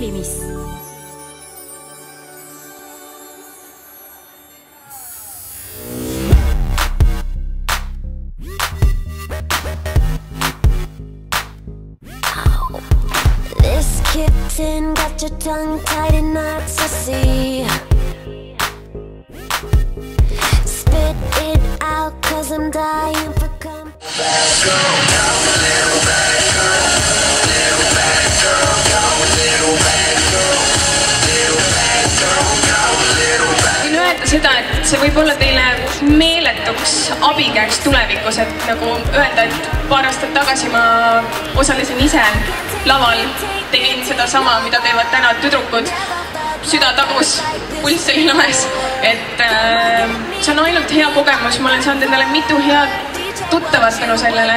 Poolimis. This kitten got your tongue tied in knots, I see. Spit it out, cause I'm dying for come. Bad girl, go a little bad girl. Little bad girl, go a little bad girl. Little bad girl, go a little bad girl. Võin öelda seda, et see võib olla teile meeletuks abikäeks tulevikus, et nagu öelda, et paar aastat tagasi ma osalesin ise laval, tegin seda sama, mida teevad täna tüdrukud. Süda tagus, pulss oli laes, et see on ainult hea kogemus, ma olen saanud endale mitu head tuttavat tänu sellele,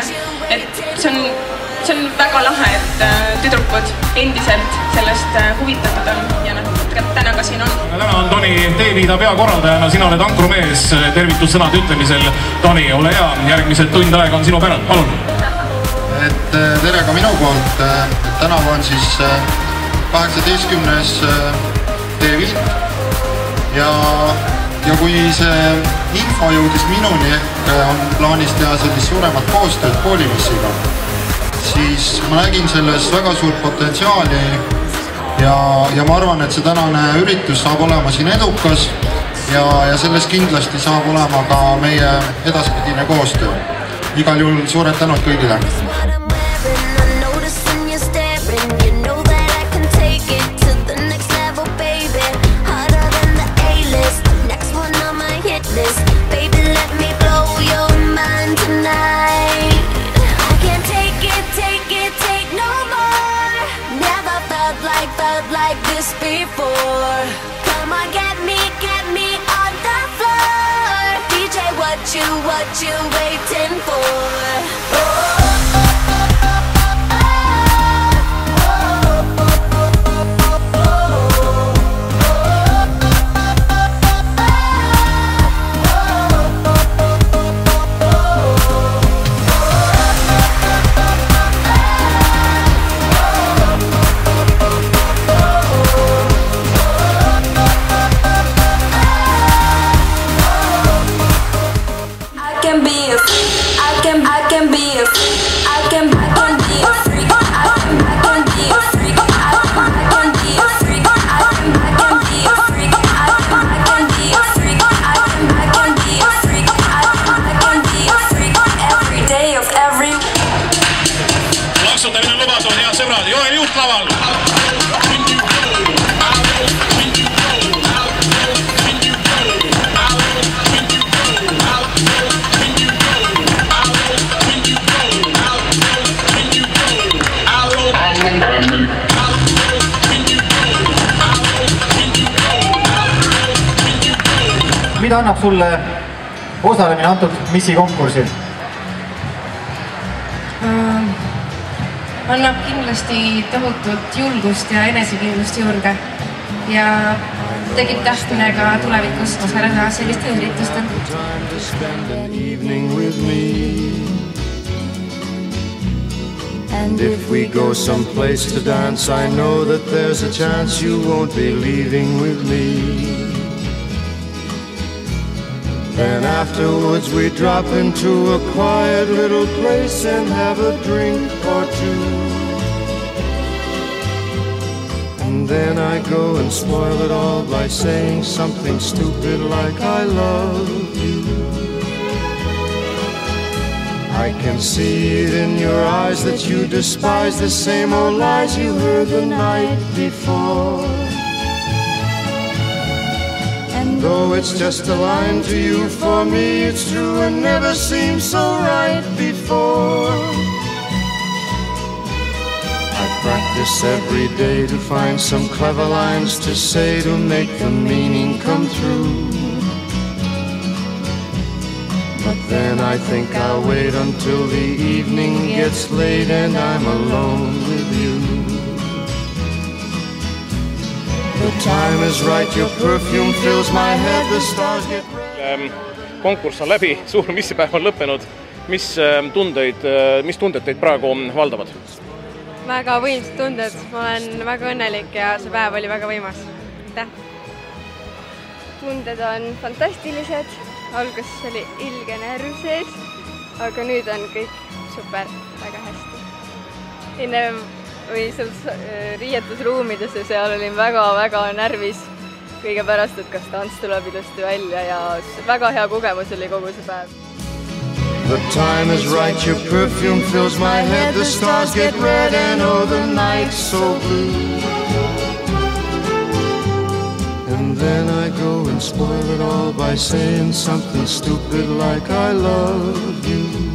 et see on väga lahe, et tüdrukud endiselt sellest huvitatud on ja täna ka siin on. Täna on Toni Teeviida peakorraldajana, sina oled ankrumees tervitussõnade ütlemisel. Toni, ole hea, järgmised tund aega on sinu päralt, palun! Tere ka minu poolt, tänavu on siis 18. Teeviit ja kui see info jõudis minuni, on plaanis teha sellist suuremat koostööd Poolimissiga, siis ma nägin selles väga suurt potentsiaali ja ma arvan, et see tänane üritus saab olema siin edukas ja selles kindlasti saab olema ka meie edaspidine koostöö. Igal juhul suured tänud kõigile! Like this before. Come on, get me on the floor. DJ, what you waiting for? Laksutamine lubas on, head sõbrad, Joel Juht laval! Mida annab sulle osalemine antud missi konkursil? Annab kindlasti tohutut julgust ja enesekindlust juurde ja tegib tahtmine ka tulevikus osaleda selliste üritustel. And if we go someplace to dance, I know that there's a chance you won't be leaving with me. Then afterwards we drop into a quiet little place and have a drink or two. And then I go and spoil it all by saying something stupid like I love you. I can see it in your eyes that you despise the same old lies you heard the night before. And though it's just a line to you, for me it's true and never seemed so right before. I practice every day to find some clever lines to say to make the meaning come through. But then I think I'll wait until the evening gets late and I'm alone with you. The time is right, your perfume fills my head, the stars get red. Konkurss on läbi, suur missipäev on lõppenud. Mis tunded teid praegu valdavad? Väga võimsad tunded, ma olen väga õnnelik ja see päev oli väga võimas. Aitäh! Tunded on fantastilised, alguses oli ilge närv sees, aga nüüd on kõik super, väga hästi. Enne või riietusruumides ja seal olin väga närvis kõige pärast, et kas tants tuleb ilusti välja ja väga hea kogemus oli kogu see päev. The time is right, your perfume fills my head, the stars get red and oh the night's so blue. And then I go and spoil it all by saying something stupid like I love you.